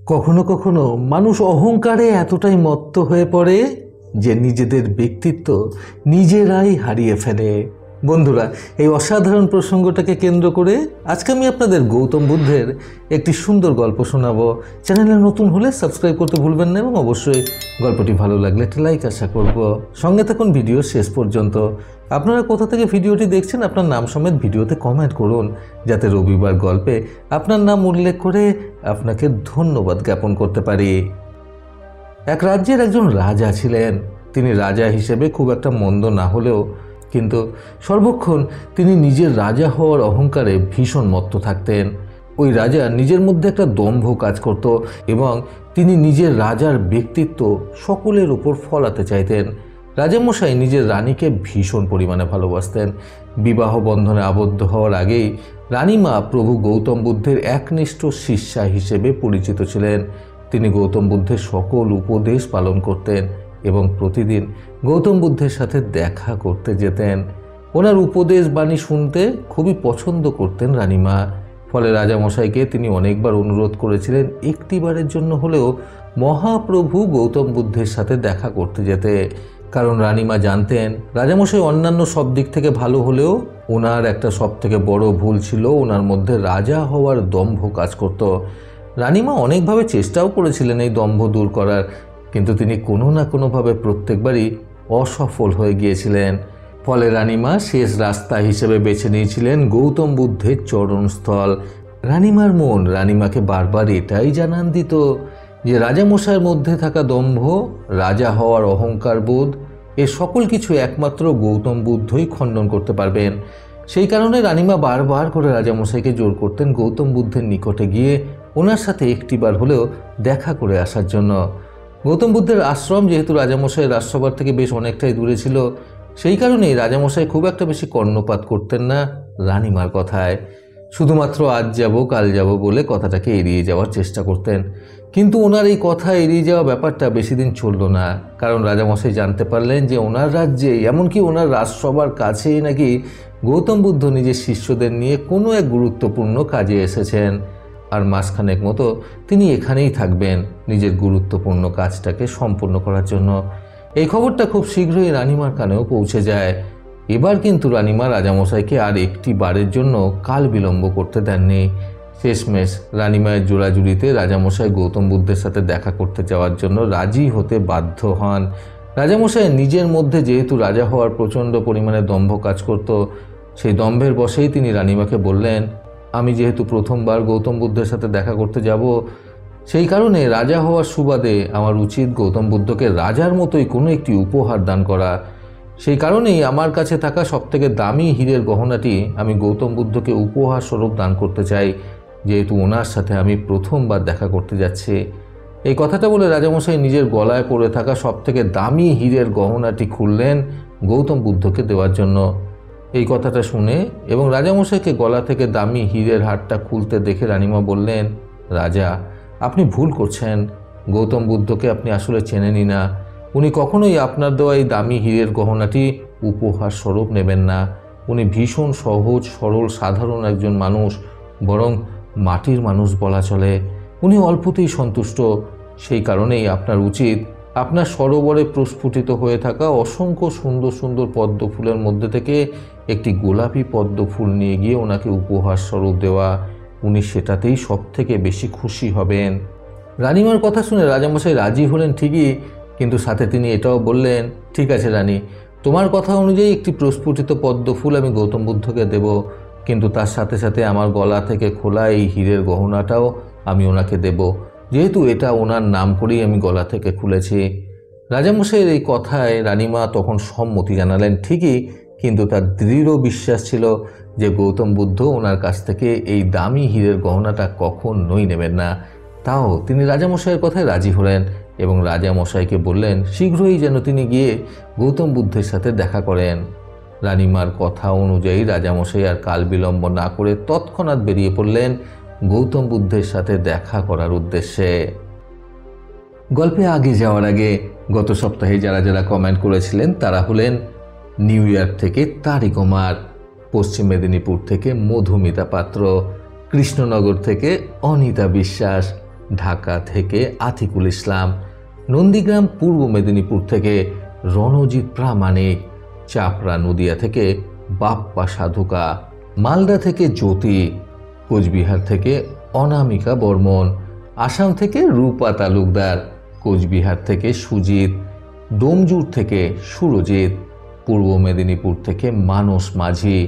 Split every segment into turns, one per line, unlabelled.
কখনো কখনো মানুষ অহংকারে এতটাই মত্ত হয়ে পড়ে যে নিজেদের ব্যক্তিত্ব নিজেরাই হারিয়ে ফেলে। বন্ধুরা, এই অসাধারণ প্রসঙ্গটাকে কেন্দ্র করে আজকে আমি আপনাদের গৌতম বুদ্ধের একটি সুন্দর গল্প শোনাবো। চ্যানেলে নতুন হলে সাবস্ক্রাইব করতে ভুলবেন না এবং অবশ্যই গল্পটি ভালো লাগলে একটা লাইক আশা করব। সঙ্গে থাকুন ভিডিও শেষ পর্যন্ত। আপনারা কোথা থেকে ভিডিওটি দেখছেন আপনার নাম সমেত ভিডিওতে কমেন্ট করুন, যাতে রবিবার গল্পে আপনার নাম উল্লেখ করে আপনাকে ধন্যবাদ জ্ঞাপন করতে পারি। এক রাজ্যের একজন রাজা ছিলেন। তিনি রাজা হিসেবে খুব একটা মন্দ না হলেও কিন্তু সর্বক্ষণ তিনি নিজের রাজা হওয়ার অহংকারে ভীষণ মত্ত থাকতেন। ওই রাজা নিজের মধ্যে একটা দম্ভ কাজ করত এবং তিনি নিজের রাজার ব্যক্তিত্ব সকলের উপর ফলাতে চাইতেন। রাজামশাই নিজের রানীকে ভীষণ পরিমাণে ভালোবাসতেন। বিবাহ বন্ধনে আবদ্ধ হওয়ার আগেই রানীমা প্রভু গৌতম বুদ্ধের একনিষ্ঠ শিষ্যা হিসেবে পরিচিত ছিলেন। তিনি গৌতম বুদ্ধের সকল উপদেশ পালন করতেন এবং প্রতিদিন গৌতম বুদ্ধের সাথে দেখা করতে যেতেন। ওনার উপদেশ বাণী শুনতে খুবই পছন্দ করতেন রানীমা। ফলে রাজামশাইকে তিনি অনেকবার অনুরোধ করেছিলেন একটিবারের জন্য হলেও মহাপ্রভু গৌতম বুদ্ধের সাথে দেখা করতে যেতে। কারণ রানীমা জানতেন রাজামশাই অন্যান্য সব দিক থেকে ভালো হলেও ওনার একটা সব থেকে বড় ভুল ছিল, ওনার মধ্যে রাজা হওয়ার দম্ভ কাজ করত। রানীমা অনেকভাবে চেষ্টাও করেছিলেন এই দম্ভ দূর করার, কিন্তু তিনি কোনো না কোনোভাবে প্রত্যেকবারই অসফল হয়ে গিয়েছিলেন। ফলে রানীমা শেষ রাস্তা হিসেবে বেছে নিয়েছিলেন গৌতম বুদ্ধের চরণস্থল। রানীমার মন রানীমাকে বারবার এটাই জানান দিত যে রাজামশাইয়ের মধ্যে থাকা দম্ভ, রাজা হওয়ার অহংকার বোধ, এ সকল কিছু একমাত্র গৌতম বুদ্ধই খণ্ডন করতে পারবেন। সেই কারণে রানীমা বারবার করে রাজামশাইকে জোর করতেন গৌতম বুদ্ধের নিকটে গিয়ে ওনার সাথে একটিবার হলেও দেখা করে আসার জন্য। গৌতম বুদ্ধের আশ্রম যেহেতু রাজামশাইয়ের রাজসভার থেকে বেশ অনেকটাই দূরে ছিল, সেই কারণেই রাজামশাই খুব একটা বেশি কর্ণপাত করতেন না রানীমার কথায়। শুধুমাত্র আজ যাব কাল যাব বলে কথাটাকে এড়িয়ে যাওয়ার চেষ্টা করতেন। কিন্তু ওনার এই কথা এড়িয়ে যাওয়া ব্যাপারটা বেশি দিন চলল না। কারণ রাজামশাই জানতে পারলেন যে ওনার রাজ্যে, এমনকি ওনার রাজসভার কাছেই নাকি গৌতম বুদ্ধ নিজের শিষ্যদের নিয়ে কোনো এক গুরুত্বপূর্ণ কাজে এসেছেন। আর মাসখানেক মতো তিনি এখানেই থাকবেন নিজের গুরুত্বপূর্ণ কাজটাকে সম্পূর্ণ করার জন্য। এই খবরটা খুব শীঘ্রই রানীমার কানেও পৌঁছে যায়। এবার কিন্তু রানীমা রাজামশাইকে আর একটি বারের জন্য কাল বিলম্ব করতে দেননি। শেষমেশ রানীমায়ের জোড়াজুড়িতে রাজামশাই গৌতম বুদ্ধের সাথে দেখা করতে যাওয়ার জন্য রাজি হতে বাধ্য হন। রাজামশাই নিজের মধ্যে যেহেতু রাজা হওয়ার প্রচণ্ড পরিমাণে দম্ভ কাজ করত, সেই দম্ভের বশেই তিনি রানীমাকে বললেন, আমি যেহেতু প্রথমবার গৌতম বুদ্ধের সাথে দেখা করতে যাব, সেই কারণে রাজা হওয়ার সুবাদে আমার উচিত গৌতম বুদ্ধকে রাজার মতোই কোনো একটি উপহার দান করা। সেই কারণেই আমার কাছে থাকা সবথেকে দামি হীরের গহনাটি আমি গৌতম বুদ্ধকে উপহার স্বরূপ দান করতে চাই, যেহেতু ওনার সাথে আমি প্রথমবার দেখা করতে যাচ্ছি। এই কথাটা বলে রাজামশাই নিজের গলায় পড়ে থাকা সবথেকে দামি হীরের গহনাটি খুললেন গৌতম বুদ্ধকে দেওয়ার জন্য। এই কথাটা শুনে এবং রাজামশাইকে গলা থেকে দামি হীরের হারটা খুলতে দেখে রানীমা বললেন, রাজা, আপনি ভুল করছেন। গৌতম বুদ্ধকে আপনি আসলে চেনেনই না। উনি কখনোই আপনার দেওয়া এই দামি হীরের গহনাটি উপহার স্বরূপ নেবেন না। উনি ভীষণ সহজ সরল সাধারণ একজন মানুষ, বরং মাটির মানুষ বলা চলে। উনি অল্পতেই সন্তুষ্ট। সেই কারণেই আপনার উচিত আপনার সরোবরে প্রস্ফুটিত হয়ে থাকা অসংখ্য সুন্দর সুন্দর পদ্ম ফুলের মধ্যে থেকে একটি গোলাপি পদ্ম ফুল নিয়ে গিয়ে ওনাকে উপহার স্বরূপ দেওয়া। উনি সেটাতেই সব থেকে বেশি খুশি হবেন। রানীমার কথা শুনে রাজামশাই রাজি হলেন ঠিকই, কিন্তু সাথে তিনি এটাও বললেন, ঠিক আছে রানী, তোমার কথা অনুযায়ী একটি প্রস্ফুটিত পদ্ম ফুল আমি গৌতম বুদ্ধকে দেব, কিন্তু তার সাথে সাথে আমার গলা থেকে খোলা এই হীরের গহনাটাও আমি ওনাকে দেব, যেহেতু এটা ওনার নাম করেই আমি গলা থেকে খুলেছি। রাজামশাইয়ের এই কথায় রানীমা তখন সম্মতি জানালেন ঠিকই, কিন্তু তার দৃঢ় বিশ্বাস ছিল যে গৌতম বুদ্ধ ওনার কাছ থেকে এই দামি হীরের গহনাটা কখনোই নেবেন না। তাও তিনি রাজামশাইয়ের কথায় রাজি হলেন এবং রাজামশাইকে বললেন শীঘ্রই যেন তিনি গিয়ে গৌতম বুদ্ধের সাথে দেখা করেন। রানীমার কথা অনুযায়ী রাজামশাই আর কাল বিলম্ব না করে তৎক্ষণাৎ বেরিয়ে পড়লেন গৌতম বুদ্ধের সাথে দেখা করার উদ্দেশ্যে। গল্পে আগে যাওয়ার আগে গত সপ্তাহে যারা যারা কমেন্ট করেছিলেন তারা হলেন নিউ ইয়র্ক থেকে তারিক কুমার, পশ্চিম মেদিনীপুর থেকে মধুমিতা পাত্র, কৃষ্ণনগর থেকে অনিতা বিশ্বাস, ঢাকা থেকে আতিকুল ইসলাম, নন্দীগ্রাম পূর্ব মেদিনীপুর থেকে রণজিৎ প্রামাণিক, চাপড়া নদিয়া থেকে বাপ্পা সাধুকা, মালদা থেকে জ্যোতি, কোচবিহার থেকে অনামিকা বর্মন, আসাম থেকে রূপা তালুকদার, কোচবিহার থেকে সুজিত, ডোমজুর থেকে সুরজিৎ, পূর্ব মেদিনীপুর থেকে মানস মাঝি,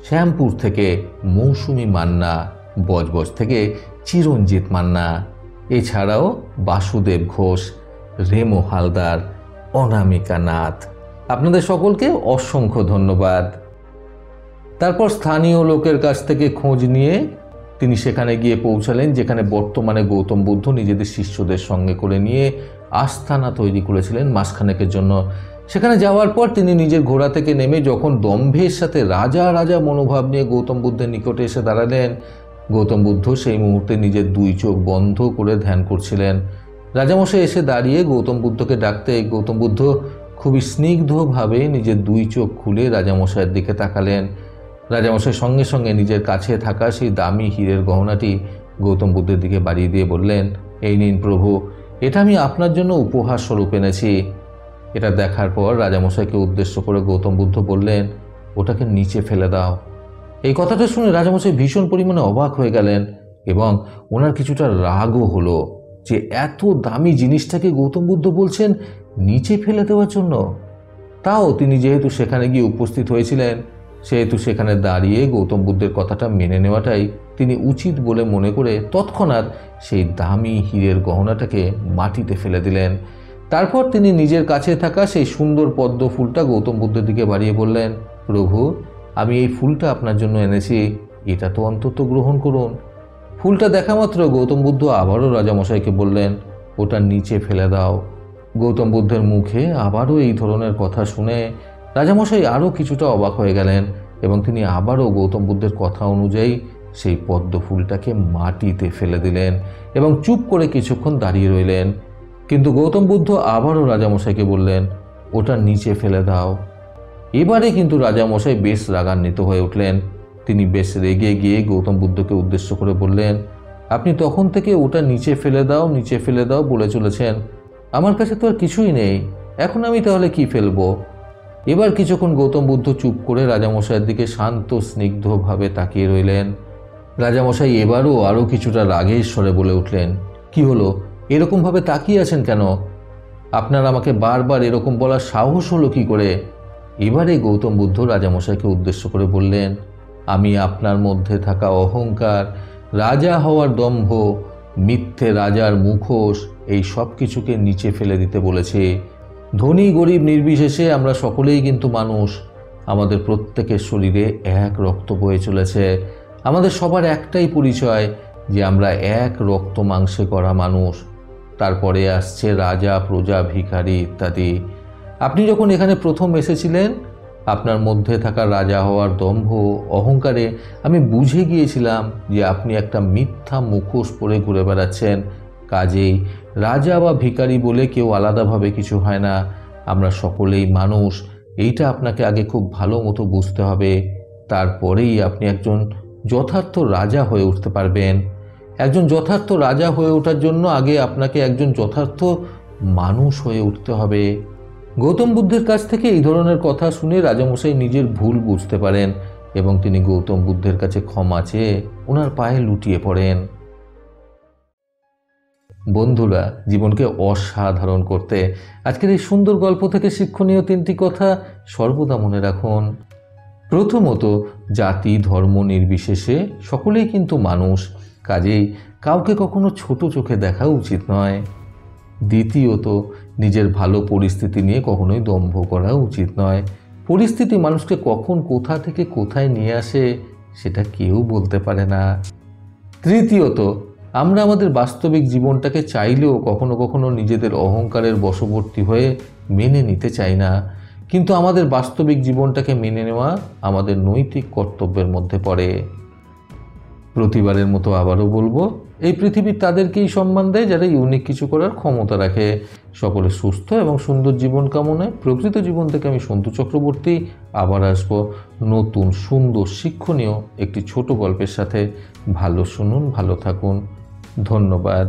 শ্যামপুর থেকে মৌসুমী মান্না, বজবজ থেকে চিরঞ্জিত মান্না, এছাড়াও বাসুদেব ঘোষ, রেমো হালদার, অনামিকা নাথ। আপনাদের সকলকে অসংখ্য ধন্যবাদ। তারপর স্থানীয় লোকের কাছ থেকে খোঁজ নিয়ে তিনি সেখানে গিয়ে পৌঁছালেন যেখানে বর্তমানে গৌতম বুদ্ধ নিজেদের শিষ্যদের সঙ্গে করে নিয়ে আস্তানা তৈরি করেছিলেন মাসখানেকের জন্য। সেখানে যাওয়ার পর তিনি নিজের ঘোড়া থেকে নেমে যখন দম্ভের সাথে রাজা রাজা মনোভাব নিয়ে গৌতম বুদ্ধের নিকটে এসে দাঁড়ালেন, গৌতম বুদ্ধ সেই মুহূর্তে নিজের দুই চোখ বন্ধ করে ধ্যান করছিলেন। রাজামশাই এসে দাঁড়িয়ে গৌতম বুদ্ধকে ডাকতে গৌতম বুদ্ধ খুবই স্নিগ্ধভাবে নিজের দুই চোখ খুলে রাজামশাইয়ের দিকে তাকালেন। রাজামশাই সঙ্গে সঙ্গে নিজের কাছে থাকা সেই দামি হীরের গহনাটি গৌতম বুদ্ধের দিকে বাড়িয়ে দিয়ে বললেন, এই নিন প্রভু, এটা আমি আপনার জন্য উপহার স্বরূপ এনেছি। এটা দেখার পর রাজামশাইকে উদ্দেশ্য করে গৌতম বুদ্ধ বললেন, ওটাকে নিচে ফেলে দাও। এই কথাটা শুনে রাজামশাই ভীষণ পরিমাণে অবাক হয়ে গেলেন এবং ওনার কিছুটা রাগও হলো যে এত দামি জিনিসটাকে গৌতম বুদ্ধ বলছেন নিচে ফেলে দেওয়ার জন্য। তাও তিনি যেহেতু সেখানে গিয়ে উপস্থিত হয়েছিলেন সেহেতু সেখানে দাঁড়িয়ে গৌতম বুদ্ধের কথাটা মেনে নেওয়াটাই তিনি উচিত বলে মনে করে তৎক্ষণাৎ সেই দামি হীরের গহনাটাকে মাটিতে ফেলে দিলেন। তারপর তিনি নিজের কাছে থাকা সেই সুন্দর পদ্ম ফুলটা গৌতম বুদ্ধের দিকে বাড়িয়ে বললেন, প্রভু, আমি এই ফুলটা আপনার জন্য এনেছি, এটা তো অন্তত গ্রহণ করুন। ফুলটা দেখা মাত্র গৌতম বুদ্ধ আবারও রাজামশাইকে বললেন, ওটা নিচে ফেলে দাও। গৌতম বুদ্ধের মুখে আবারও এই ধরনের কথা শুনে রাজামশাই আরও কিছুটা অবাক হয়ে গেলেন এবং তিনি আবারও গৌতম বুদ্ধের কথা অনুযায়ী সেই পদ্ম ফুলটাকে মাটিতে ফেলে দিলেন এবং চুপ করে কিছুক্ষণ দাঁড়িয়ে রইলেন। কিন্তু গৌতম বুদ্ধ আবারও রাজামশাইকে বললেন, ওটা নিচে ফেলে দাও। এবারে কিন্তু রাজামশাই বেশ রাগান্বিত হয়ে উঠলেন। তিনি বেশ রেগে গিয়ে গৌতম বুদ্ধকে উদ্দেশ্য করে বললেন, আপনি তখন থেকে ওটা নিচে ফেলে দাও নিচে ফেলে দাও বলে চলেছেন, আমার কাছে তো আর কিছুই নেই, এখন আমি তাহলে কি ফেলবো? এবার কিছুক্ষণ গৌতম বুদ্ধ চুপ করে রাজামশাইয়ের দিকে শান্ত স্নিগ্ধভাবে তাকিয়ে রইলেন। রাজামশাই এবারও আরও কিছুটা রাগের স্বরে বলে উঠলেন, কি হলো, এরকমভাবে তাকিয়ে আছেন কেন? আপনার আমাকে বারবার এরকম বলার সাহস হলো কি করে? এবারে গৌতম বুদ্ধ রাজামশাইকে উদ্দেশ্য করে বললেন, আমি আপনার মধ্যে থাকা অহংকার, রাজা হওয়ার দম্ভ, মিথ্যে রাজার মুখোশ, এই সব কিছুকে নিচে ফেলে দিতে বলেছি। ধনী গরিব নির্বিশেষে আমরা সকলেই কিন্তু মানুষ। আমাদের প্রত্যেকের শরীরে এক রক্ত বয়ে চলেছে। আমাদের সবার একটাই পরিচয় যে আমরা এক রক্ত মাংসে করা মানুষ। তারপরে আসছে রাজা, প্রজা, ভিখারি ইত্যাদি। আপনি যখন এখানে প্রথম এসেছিলেন, আপনার মধ্যে থাকা রাজা হওয়ার দম্ভ, অহংকারে আমি বুঝে গিয়েছিলাম যে আপনি একটা মিথ্যা মুখোশ পরে ঘুরে বেড়াচ্ছেন। কাজেই রাজা বা ভিখারি বলে কেউ আলাদাভাবে কিছু হয় না, আমরা সকলেই মানুষ। এইটা আপনাকে আগে খুব ভালো মতো বুঝতে হবে, তারপরেই আপনি একজন যথার্থ রাজা হয়ে উঠতে পারবেন। একজন যথার্থ রাজা হয়ে ওঠার জন্য আগে আপনাকে একজন যথার্থ মানুষ হয়ে উঠতে হবে। গৌতম বুদ্ধের কাছ থেকে এই ধরনের কথা শুনে রাজামশাই নিজের ভুল বুঝতে পারেন এবং তিনি গৌতম বুদ্ধের কাছে ক্ষমা চেয়ে ওনার পায়ে লুটিয়ে পড়েন। বন্ধুরা, জীবনকে অসাধারণ করতে আজকের এই সুন্দর গল্প থেকে শিক্ষণীয় তিনটি কথা সর্বদা মনে রাখুন। প্রথমত, জাতি ধর্ম নির্বিশেষে সকলেই কিন্তু মানুষ, কাজেই কাউকে কখনো ছোট চোখে দেখা উচিত নয়। দ্বিতীয়ত, নিজের ভালো পরিস্থিতি নিয়ে কখনোই দম্ভ করা উচিত নয়। পরিস্থিতি মানুষকে কখন কোথা থেকে কোথায় নিয়ে আসে সেটা কেউ বলতে পারে না। তৃতীয়ত, আমরা আমাদের বাস্তবিক জীবনটাকে চাইলেও কখনো কখনো নিজেদের অহংকারের বশবর্তী হয়ে মেনে নিতে চাই না, কিন্তু আমাদের বাস্তবিক জীবনটাকে মেনে নেওয়া আমাদের নৈতিক কর্তব্যের মধ্যে পড়ে। প্রতিবারের মতো আবারও বলবো, এই পৃথিবী তাদেরকেই সম্মান দেয় যারা ইউনিক কিছু করার ক্ষমতা রাখে। সকলে সুস্থ এবং সুন্দর জীবন কামনায় প্রকৃত জীবন থেকে আমি সন্তু চক্রবর্তী আবার আসবো নতুন সুন্দর শিক্ষণীয় একটি ছোট গল্পের সাথে। ভালো শুনুন, ভালো থাকুন। ধন্যবাদ।